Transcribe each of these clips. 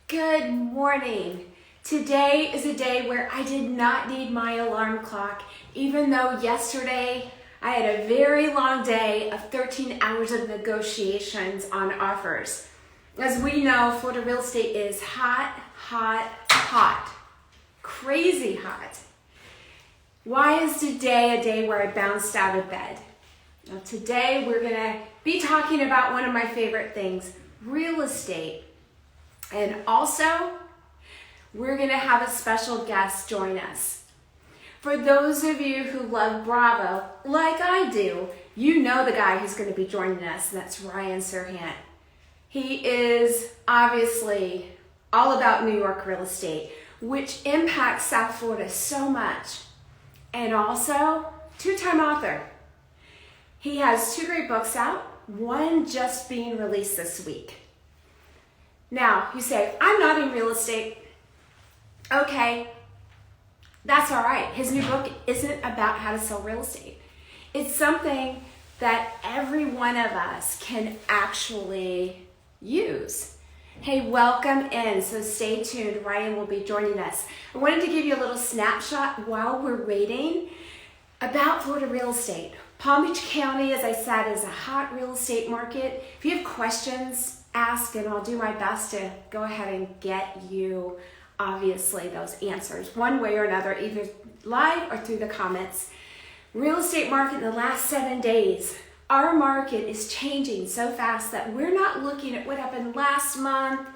Good morning. Today is a day where I did not need my alarm clock, even though yesterday I had a very long day of 13 hours of negotiations on offers. As we know, Florida real estate is hot, hot, hot, crazy hot. Why is today a day where I bounced out of bed? Well, today we're going to be talking about one of my favorite things, real estate. And also, we're going to have a special guest join us. For those of you who love Bravo, like I do, you know the guy who's going to be joining us, and that's Ryan Serhant. He is obviously all about New York real estate, which impacts South Florida so much. And also, two-time author. He has 2 great books out, one just being released this week. Now, you say, I'm not in real estate. Okay, that's all right. His new book isn't about how to sell real estate. It's something that every one of us can actually use. Hey, welcome in. So stay tuned. Ryan will be joining us. I wanted to give you a little snapshot while we're waiting about Florida real estate. Palm Beach County, as I said, is a hot real estate market. If you have questions, ask, and I'll do my best to go ahead and get you, obviously, those answers one way or another, either live or through the comments. Real estate market in the last 7 days, our market is changing so fast that we're not looking at what happened last month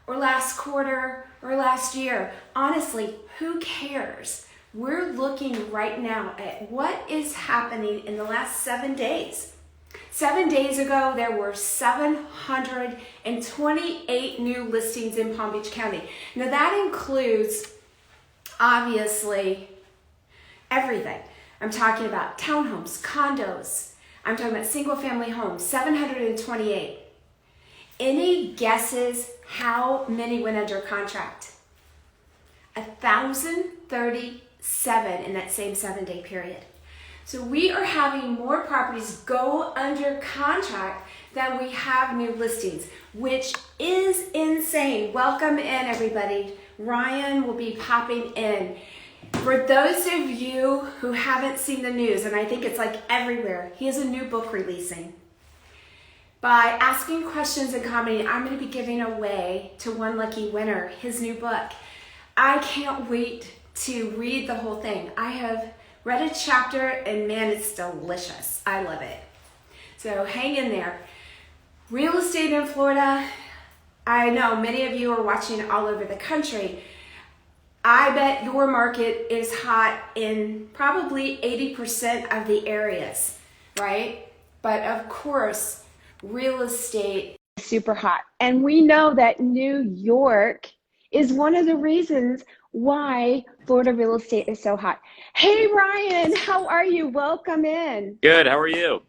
or last quarter or last year. Honestly, who cares? We're looking right now at what is happening in the last 7 days. 7 days ago, there were 728 new listings in Palm Beach County. Now that includes, obviously, everything. I'm talking about townhomes, condos. I'm talking about single-family homes, 728. Any guesses how many went under contract? 1,037 in that same 7-day period. So we are having more properties go under contract than we have new listings, which is insane. Welcome in, everybody. Ryan will be popping in. For those of you who haven't seen the news, and I think it's like everywhere, he has a new book releasing. By asking questions and commenting, I'm going to be giving away to one lucky winner his new book. I can't wait to read the whole thing. I have read a chapter and man, it's delicious. I love it. So hang in there. Real estate in Florida, I know many of you are watching all over the country. I bet your market is hot in probably 80% of the areas, right? But of course, real estate is super hot. And we know that New York is one of the reasons why Florida real estate is so hot. Hey, Ryan, how are you? Welcome in. Good. How are you?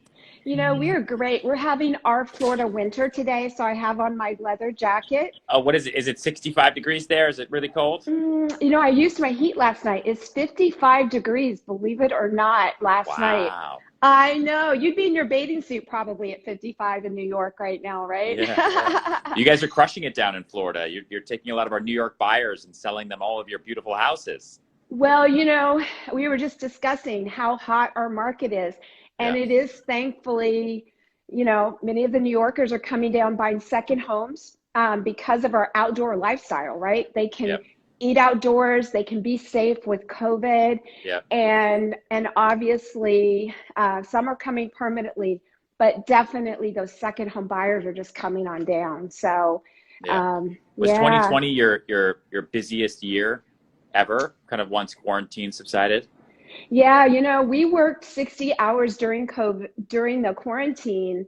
You know, we're great. We're having our Florida winter today, so I have on my leather jacket. Oh, what is it? Is it 65 degrees there? Is it really cold? You know, I used my heat last night. It's 55 degrees, believe it or not, last night. Wow. I know. You'd be in your bathing suit probably at 55 in New York right now, right? Yeah. You guys are crushing it down in Florida. You're taking a lot of our New York buyers and selling them all of your beautiful houses. Well, you know, we were just discussing how hot our market is. And Yeah. it is thankfully, you know, many of the New Yorkers are coming down buying second homes because of our outdoor lifestyle, right? They can eat outdoors, they can be safe with COVID, and obviously some are coming permanently, but definitely those second home buyers are just coming on down. So Was 2020 your busiest year ever, kind of once quarantine subsided? Yeah, you know, we worked 60 hours during COVID, during the quarantine,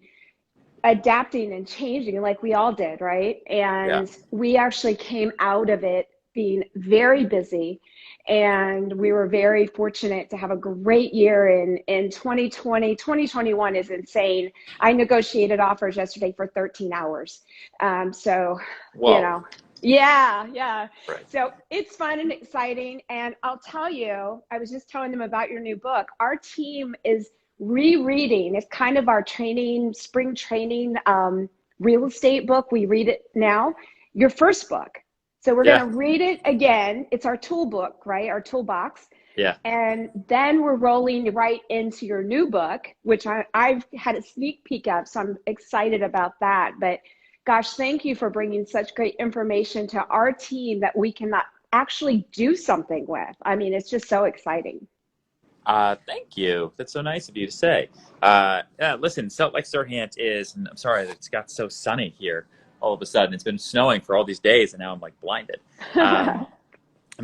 adapting and changing like we all did, right? And we actually came out of it being very busy, and we were very fortunate to have a great year in 2020. 2021 is insane. I negotiated offers yesterday for 13 hours. So, Whoa. you know, yeah. Right. So it's fun and exciting. And I'll tell you, I was just telling them about your new book. Our team is rereading. It's kind of our training, spring training real estate book. We read it now. Your first book. So we're going Yeah. to read it again. It's our tool book, right? Our toolbox. Yeah. And then we're rolling right into your new book, which I've had a sneak peek of, so I'm excited about that. But gosh, thank you for bringing such great information to our team that we can actually do something with. I mean, it's just so exciting. Thank you. That's so nice of you to say. Yeah, listen, Salt Lake Serhant is, and I'm sorry that it's got so sunny here all of a sudden. It's been snowing for all these days, and now I'm like blinded. I'm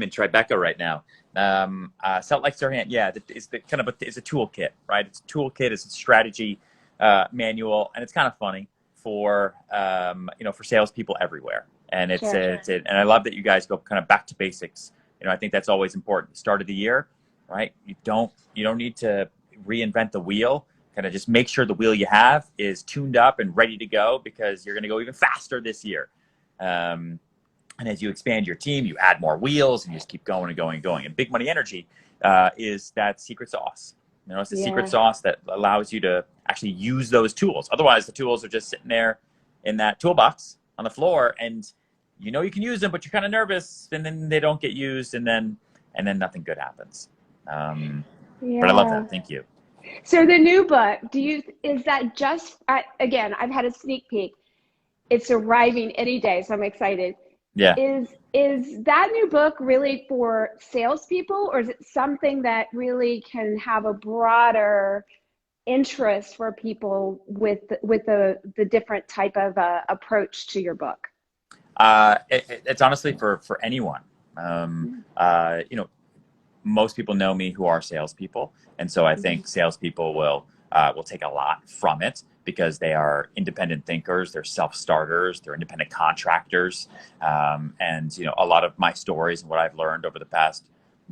in Tribeca right now. Salt Lake Serhant, yeah, is the kind of is a toolkit, right? It's a toolkit, it's a strategy manual, and it's kind of funny for for salespeople everywhere. And and I love that you guys go kind of back to basics. I think that's always important. Start of the year, right? You don't need to reinvent the wheel. Kind of just make sure the wheel you have is tuned up and ready to go, because you're going to go even faster this year. And as you expand your team, you add more wheels and you just keep going and going and going. And Big Money Energy is that secret sauce. It's the secret sauce that allows you to actually use those tools. Otherwise, the tools are just sitting there in that toolbox on the floor, and you can use them, but you're kind of nervous, and then they don't get used, and then nothing good happens. But I love that. Thank you. So the new book, is that just, again, I've had a sneak peek. It's arriving any day, so I'm excited. Yeah. Is that new book really for salespeople, or is it something that really can have a broader interest for people with the different type of approach to your book? It's honestly for anyone. Most people know me who are salespeople, and so I think salespeople will take a lot from it, because they are independent thinkers, they're self-starters, they're independent contractors, and a lot of my stories and what I've learned over the past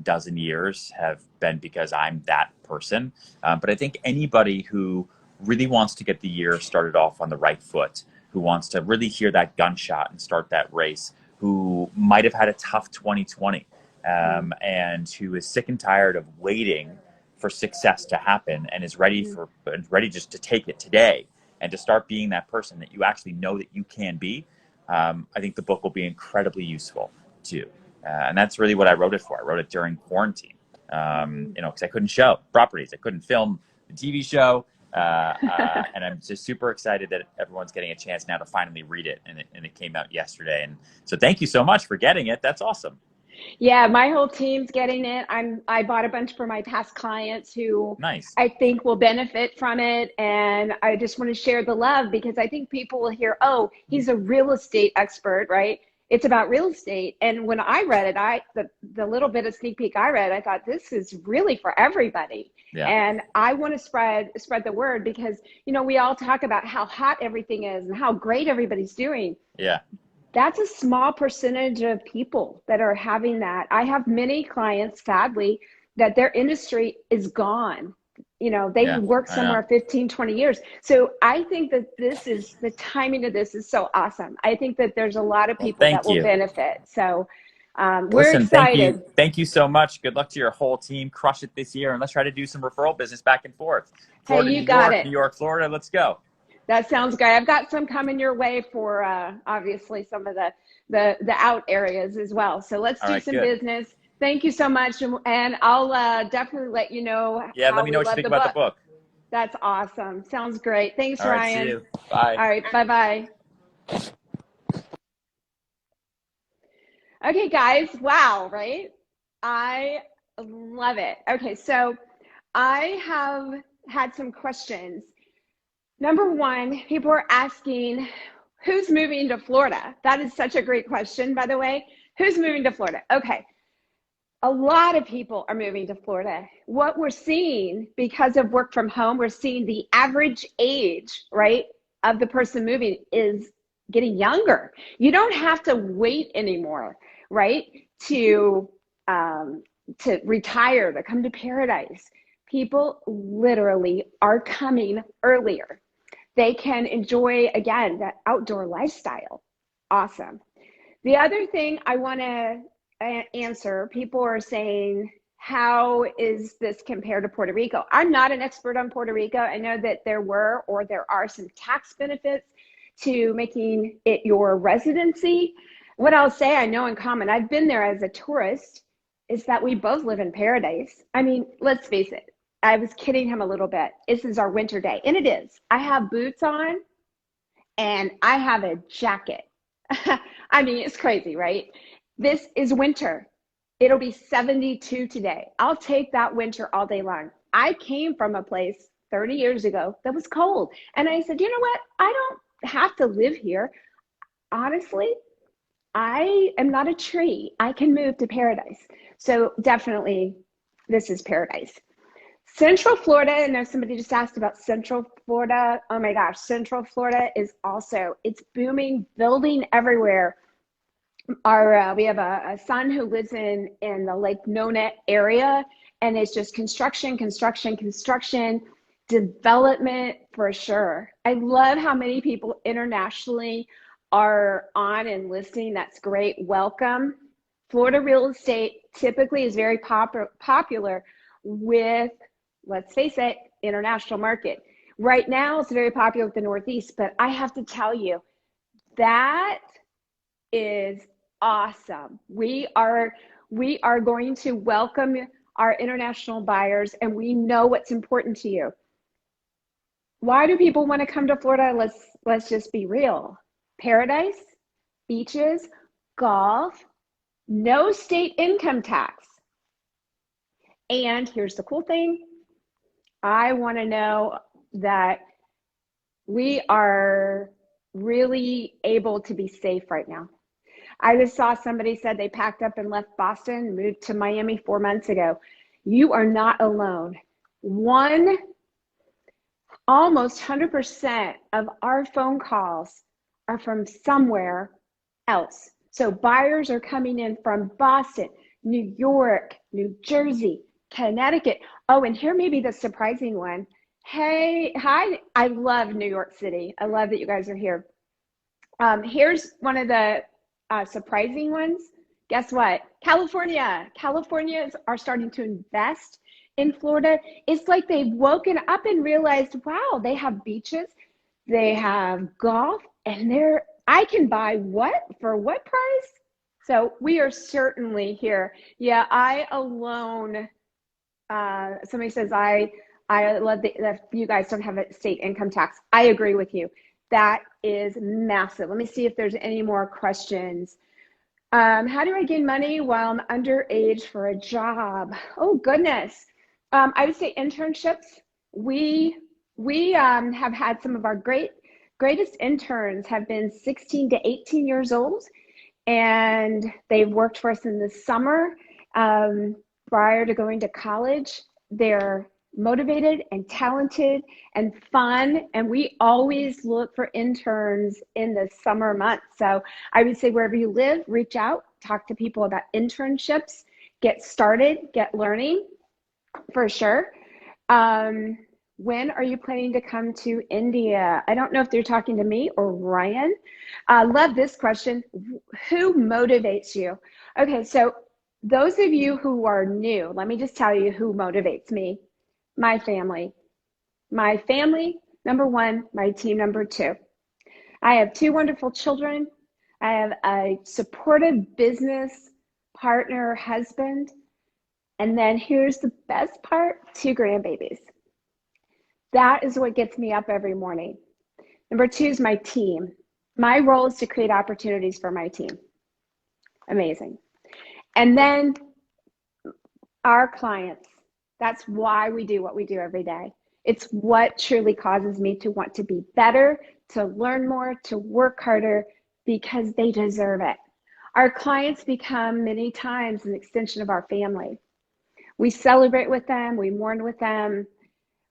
dozen years have been because I'm that person. But I think anybody who really wants to get the year started off on the right foot, who wants to really hear that gunshot and start that race, who might have had a tough 2020, and who is sick and tired of waiting for success to happen, and is ready just to take it today and to start being that person that you actually know that you can be. I think the book will be incredibly useful too. And that's really what I wrote it for. I wrote it during quarantine, because I couldn't show properties. I couldn't film the TV show. And I'm just super excited that everyone's getting a chance now to finally read it. And it came out yesterday. And so thank you so much for getting it. That's awesome. Yeah, my whole team's getting it. I bought a bunch for my past clients who I think will benefit from it. And I just want to share the love, because I think people will hear, oh, he's a real estate expert, right? It's about real estate. And when I read it, the little bit of sneak peek I read, I thought this is really for everybody. Yeah. And I want to spread the word, because, we all talk about how hot everything is and how great everybody's doing. Yeah. That's a small percentage of people that are having that. I have many clients, sadly, that their industry is gone. They've worked somewhere 15, 20 years. So I think that the timing of this is so awesome. I think that there's a lot of people that will benefit. So we're excited. Thank you so much. Good luck to your whole team. Crush it this year. And let's try to do some referral business back and forth. Florida, hey, you got it. New York, Florida. Let's go. That sounds great. I've got some coming your way for obviously some of the out areas as well. So let's do some business. Thank you so much. And I'll definitely let you know. Yeah, let me know what you think about the book. That's awesome. Sounds great. Thanks, All right, Ryan. See you. Bye. All right. Bye-bye. Okay, guys. Wow, right? I love it. Okay, so I have had some questions. Number one, people are asking, who's moving to Florida? That is such a great question, by the way. Who's moving to Florida? Okay. A lot of people are moving to Florida. What we're seeing, because of work from home, we're seeing the average age, right, of the person moving is getting younger. You don't have to wait anymore, right, to retire, to come to paradise. People literally are coming earlier. They can enjoy, again, that outdoor lifestyle. Awesome. The other thing I want to answer, people are saying, how is this compared to Puerto Rico? I'm not an expert on Puerto Rico. I know that there are some tax benefits to making it your residency. What I'll say I know in common, I've been there as a tourist, is that we both live in paradise. I mean, let's face it. I was kidding him a little bit. This is our winter day, and it is. I have boots on and I have a jacket. I mean, it's crazy, right? This is winter. It'll be 72 today. I'll take that winter all day long. I came from a place 30 years ago that was cold. And I said, you know what? I don't have to live here. Honestly, I am not a tree. I can move to paradise. So definitely, this is paradise. Central Florida, I know somebody just asked about Central Florida. Oh my gosh, Central Florida is also, it's booming, building everywhere. We have a son who lives in the Lake Nona area, and it's just construction, development for sure. I love how many people internationally are on and listening. That's great. Welcome. Florida real estate typically is very popular with, let's face it, international market. Right now, it's very popular with the Northeast, but I have to tell you, that is awesome. We are going to welcome our international buyers, and we know what's important to you. Why do people want to come to Florida? Let's just be real. Paradise, beaches, golf, no state income tax. And here's the cool thing. I want to know that we are really able to be safe right now. I just saw somebody said they packed up and left Boston and moved to Miami 4 months ago. You are not alone. Almost 100% of our phone calls are from somewhere else. So buyers are coming in from Boston, New York, New Jersey, Connecticut. Oh, and here may be the surprising one. Hey, hi, I love New York City. I love that you guys are here. Here's one of the surprising ones. Guess what? Californians are starting to invest in Florida. It's like they've woken up and realized, wow, they have beaches, they have golf, and I can buy what for what price? So we are certainly here. Yeah, I alone, somebody says, I love that you guys don't have a state income tax. I agree with you. That is massive. Let me see if there's any more questions. How do I gain money while I'm underage for a job? Oh, goodness. I would say internships. We have had some of our greatest interns have been 16 to 18 years old, and they've worked for us in the summer prior to going to college. They're motivated and talented and fun, and we always look for interns in the summer months. So I would say wherever you live, reach out, talk to people about internships, get started, get learning for sure. When are you planning to come to India? I don't know if they're talking to me or Ryan. Love this question. Who motivates you? Okay, so those of you who are new, let me just tell you who motivates me. My family. My family, number one, my team, number two. I have two wonderful children. I have a supportive business partner, husband. And then here's the best part, two grandbabies. That is what gets me up every morning. Number two is my team. My role is to create opportunities for my team. Amazing. And then our clients. That's why we do what we do every day. It's what truly causes me to want to be better, to learn more, to work harder, because they deserve it. Our clients become many times an extension of our family. We celebrate with them, we mourn with them,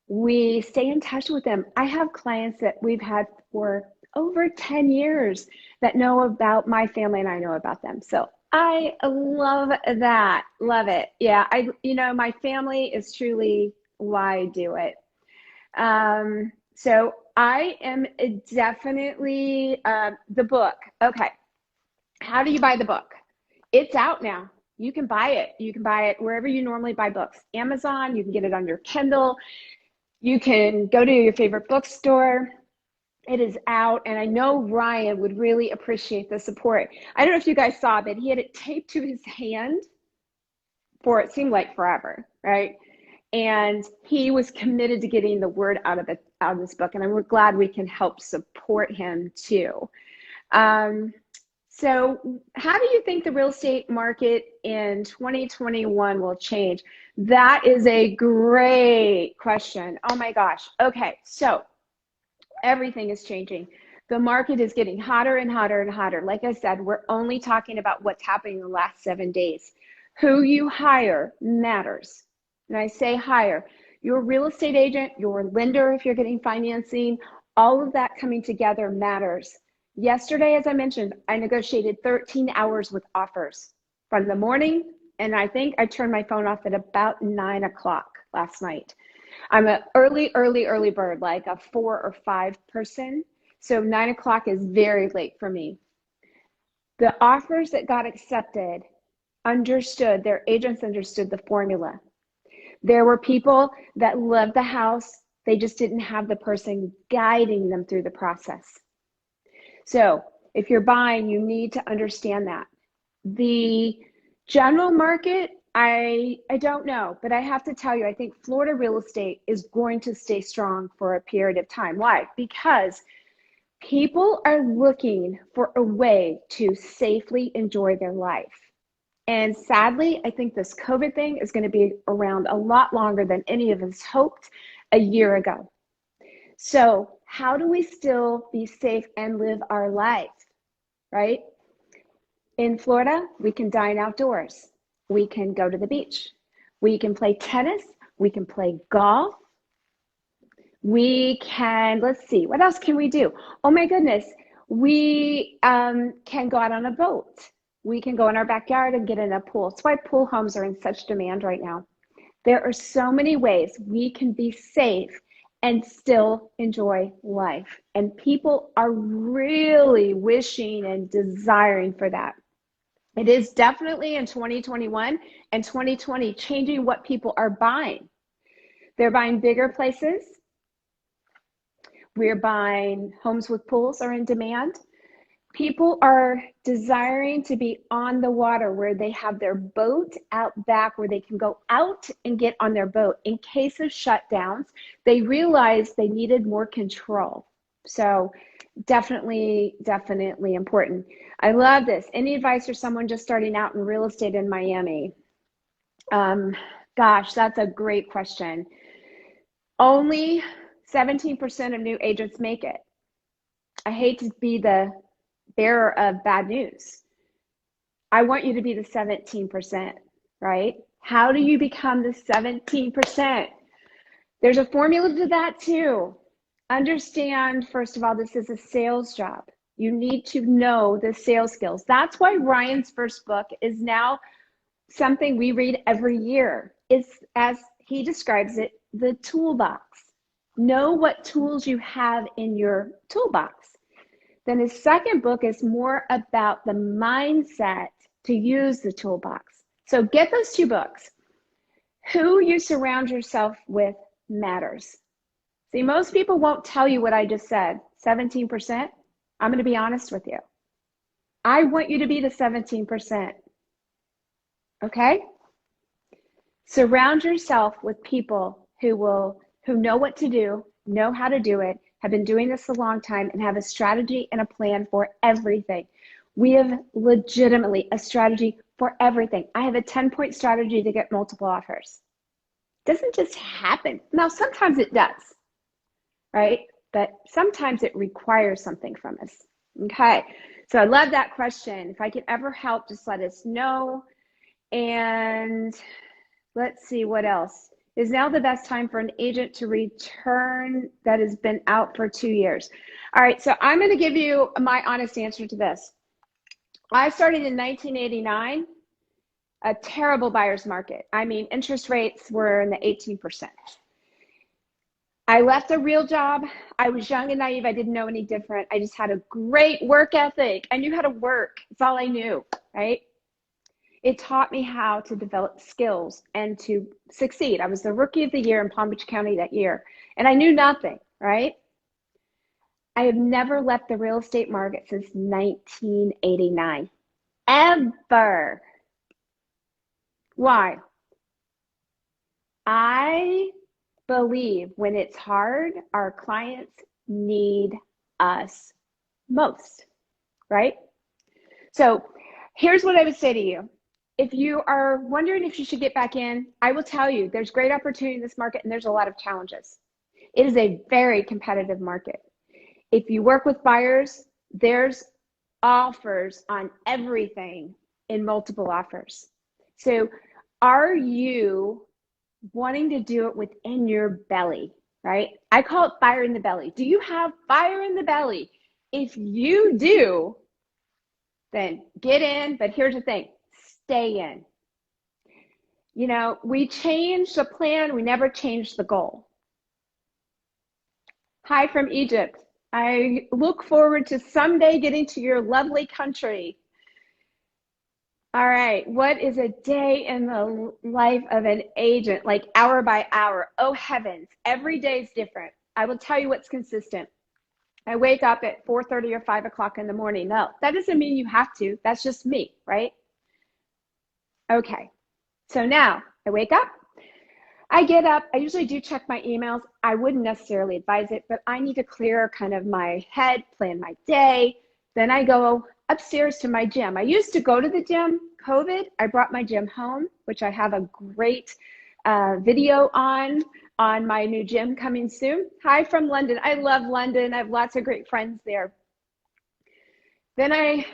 we stay in touch with them. I have clients that we've had for over 10 years that know about my family, and I know about them. So I love that. Love it. Yeah, my family is truly why I do it. So I am definitely the book. Okay. How do you buy the book? It's out now. You can buy it. You can buy it wherever you normally buy books. Amazon, you can get it on your Kindle. You can go to your favorite bookstore. It is out, and I know Ryan would really appreciate the support. I don't know if you guys saw, but he had it taped to his hand for it seemed like forever, right? And he was committed to getting the word out of this book, and I'm glad we can help support him too. So how do you think the real estate market in 2021 will change? That is a great question. Oh my gosh. Okay, so everything is changing. The market is getting hotter and hotter and hotter. Like I said, we're only talking about what's happening in the last 7 days. Who you hire matters. And I say hire. Your real estate agent, your lender, if you're getting financing, all of that coming together matters. Yesterday, as I mentioned, I negotiated 13 hours with offers from the morning, and I think I turned my phone off at about 9 o'clock last night. I'm an early bird, like a 4 or 5 person. So 9 o'clock is very late for me. The offers that got accepted their agents understood the formula. There were people that loved the house. They just didn't have the person guiding them through the process. So if you're buying, you need to understand that. The general market, I don't know, but I have to tell you, I think Florida real estate is going to stay strong for a period of time. Why? Because people are looking for a way to safely enjoy their life. And sadly, I think this COVID thing is going to be around a lot longer than any of us hoped a year ago. So how do we still be safe and live our life, right? In Florida, we can dine outdoors. We can go to the beach. We can play tennis. We can play golf. We can, let's see, what else can we do? Oh my goodness, we can go out on a boat. We can go in our backyard and get in a pool. That's why pool homes are in such demand right now. There are so many ways we can be safe and still enjoy life. And people are really wishing and desiring for that. It is definitely in 2021 and 2020 changing what people are buying. They're buying bigger places. We're buying homes with pools are in demand. People are desiring to be on the water where they have their boat out back, where they can go out and get on their boat. In case of shutdowns, they realized they needed more control. So definitely important. I love this. Any advice for someone just starting out in real estate in Miami? Gosh, that's a great question. Only 17% of new agents make it. I hate to be the bearer of bad news. I want you to be the 17%, right? How do you become the 17%? There's a formula to that too. Understand, first of all, this is a sales job. You need to know the sales skills. That's why Ryan's first book is now something we read every year. It's, as he describes it, the toolbox. Know what tools you have in your toolbox. Then his second book is more about the mindset to use the toolbox. So get those 2 books. Who you surround yourself with matters. See, most people won't tell you what I just said, 17%. I'm going to be honest with you. I want you to be the 17%. Okay? Surround yourself with people who know what to do, know how to do it, have been doing this a long time, and have a strategy and a plan for everything. We have legitimately a strategy for everything. I have a 10-point strategy to get multiple offers. It doesn't just happen. Now, sometimes it does, right? But sometimes it requires something from us. Okay, so I love that question. If I can ever help, just let us know. And let's see what else. Is now the best time for an agent to return that has been out for 2 years? All right, so I'm going to give you my honest answer to this. I started in 1989, a terrible buyer's market. I mean, interest rates were in the 18%. I left a real job. I was young and naive. I didn't know any different. I just had a great work ethic. I knew how to work. It's all I knew, right? It taught me how to develop skills and to succeed. I was the rookie of the year in Palm Beach County that year, and I knew nothing, right? I have never left the real estate market since 1989. Ever. Why? I believe when it's hard, our clients need us most, right? So here's what I would say to you. If you are wondering if you should get back in, I will tell you there's great opportunity in this market and there's a lot of challenges. It is a very competitive market. If you work with buyers, there's offers on everything in multiple offers. So are you wanting to do it within your belly, right? I call it fire in the belly. Do you have fire in the belly? If you do, then get in, but here's the thing, stay in. You know, we changed the plan, we never changed the goal. Hi from Egypt. I look forward to someday getting to your lovely country. All right, what is a day in the life of an agent, like hour by hour? Oh heavens, every day is different. I will tell you what's consistent. I wake up at 4:30 or 5 o'clock in the morning. No, that doesn't mean you have to. That's just me, right? Okay, so now I wake up. I get up. I usually do check my emails. I wouldn't necessarily advise it, but I need to clear kind of my head, plan my day. Then I go upstairs to my gym. I used to go to the gym. COVID, I brought my gym home, which I have a great video on my new gym coming soon. Hi from London. I love London. I have lots of great friends there. Then I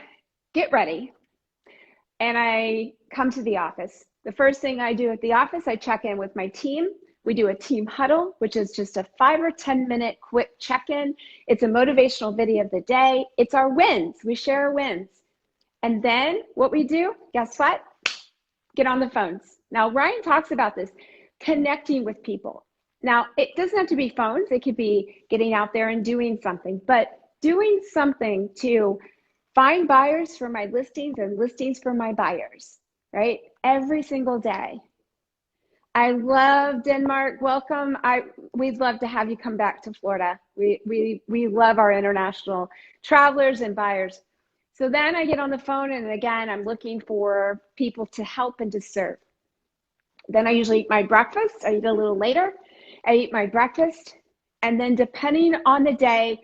get ready and I come to the office. The first thing I do at the office, I check in with my team. We do a team huddle, which is just a 5 or 10 minute quick check-in. It's a motivational video of the day. It's our wins. We share our wins. And then what we do, guess what? Get on the phones. Now, Ryan talks about this, connecting with people. Now, it doesn't have to be phones. It could be getting out there and doing something, but doing something to find buyers for my listings and listings for my buyers, right? Every single day. I love Denmark. Welcome. We'd love to have you come back to Florida. We love our international travelers and buyers. So then I get on the phone and again, I'm looking for people to help and to serve. Then I usually eat my breakfast. I eat a little later. I eat my breakfast. And then depending on the day,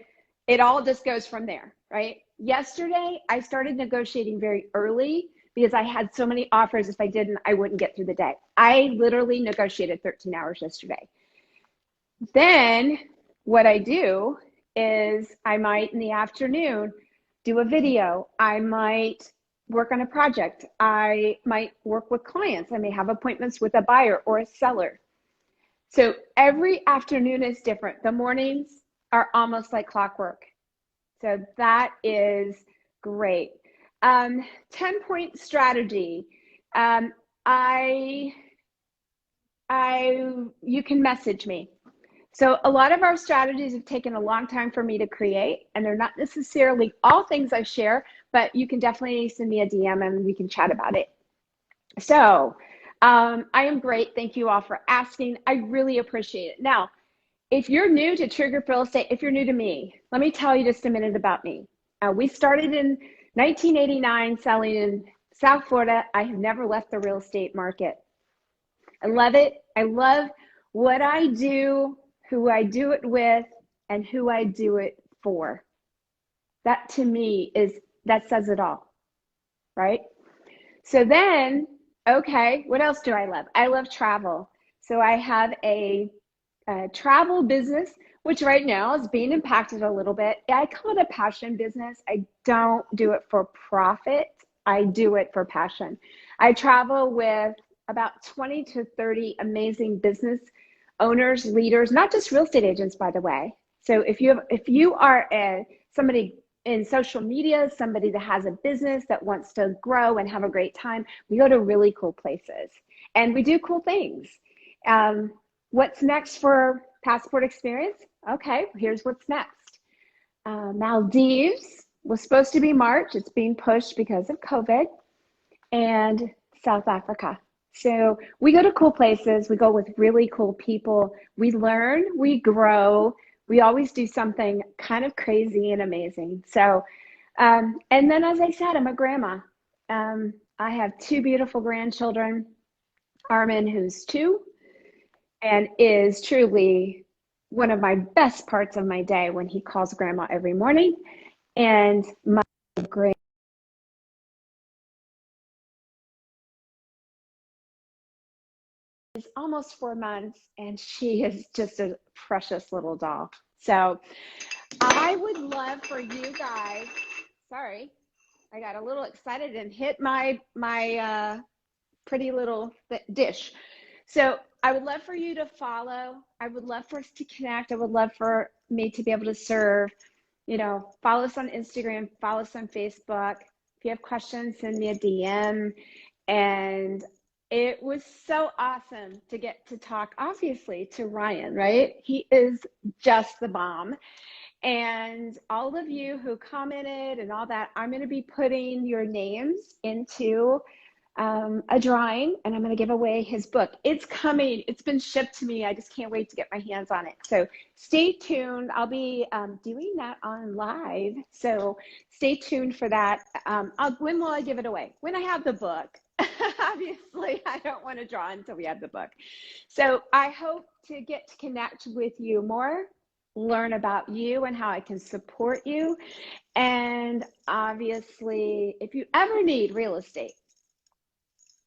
it all just goes from there, right? Yesterday, I started negotiating very early because I had so many offers. If I didn't, I wouldn't get through the day. I literally negotiated 13 hours yesterday. Then what I do is I might in the afternoon do a video. I might work on a project. I might work with clients. I may have appointments with a buyer or a seller. So every afternoon is different. The mornings are almost like clockwork. So that is great. 10-point strategy. You can message me. So a lot of our strategies have taken a long time for me to create, and they're not necessarily all things I share, but you can definitely send me a DM and we can chat about it. So I am great. Thank you all for asking. I really appreciate it. Now, if you're new to Treu Group Real Estate, if you're new to me, let me tell you just a minute about me. We started in 1989 selling in South Florida. I have never left the real estate market. I love it. I love what I do, who I do it with, and who I do it for. That to me that says it all, right? So then, okay, what else do I love? I love travel. So I have a travel business, which right now is being impacted a little bit. I call it a passion business. I don't do it for profit. I do it for passion. I travel with about 20 to 30 amazing business owners, leaders, not just real estate agents, by the way. So if you are somebody in social media, somebody that has a business that wants to grow and have a great time, we go to really cool places and we do cool things. What's next for Passport Experience? Okay, here's what's next. Maldives was supposed to be March. It's being pushed because of COVID, and South Africa. So we go to cool places. We go with really cool people. We learn, we grow, we always do something kind of crazy and amazing. So, and then as I said, I'm a grandma. I have two beautiful grandchildren, Armin, who's 2, and is truly one of my best parts of my day when he calls grandma every morning. And my grand is almost 4 months, and she is just a precious little doll. So I would love for you guys, sorry, I got a little excited and hit my pretty little dish. So I would love for you to follow. I would love for us to connect. I would love for me to be able to serve. You know, follow us on Instagram, follow us on Facebook. If you have questions, send me a DM. And it was so awesome to get to talk, obviously, to Ryan, right? He is just the bomb. And all of you who commented and all that, I'm going to be putting your names into a drawing, and I'm going to give away his book. It's coming. It's been shipped to me. I just can't wait to get my hands on it. So stay tuned. I'll be doing that on live. So stay tuned for that. When will I give it away? When I have the book. Obviously, I don't want to draw until we have the book. So I hope to get to connect with you more, learn about you and how I can support you. And obviously, if you ever need real estate,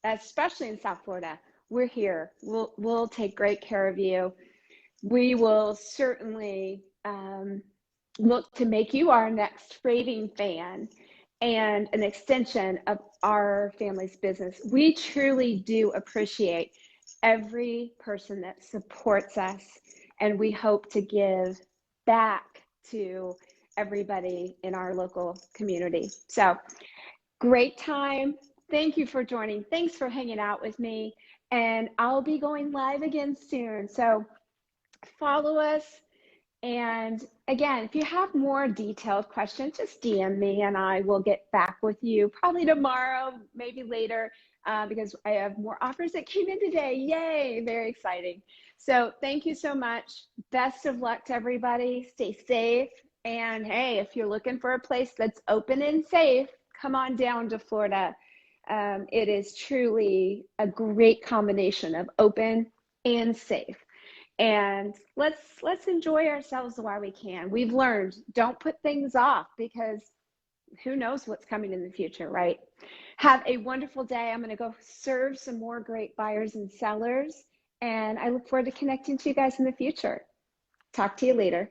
especially in South Florida, we're here. We'll take great care of you. We will certainly look to make you our next raving fan and an extension of our family's business. We truly do appreciate every person that supports us, and we hope to give back to everybody in our local community. So great time. Thank you for joining. Thanks for hanging out with me. And I'll be going live again soon. So follow us. And again, if you have more detailed questions, just DM me and I will get back with you probably tomorrow, maybe later, because I have more offers that came in today. Yay, very exciting. So thank you so much. Best of luck to everybody. Stay safe. And hey, if you're looking for a place that's open and safe, come on down to Florida. It is truly a great combination of open and safe. And let's enjoy ourselves while we can. We've learned, don't put things off, because who knows what's coming in the future, right? Have a wonderful day. I'm going to go serve some more great buyers and sellers, and I look forward to connecting to you guys in the future. Talk to you later.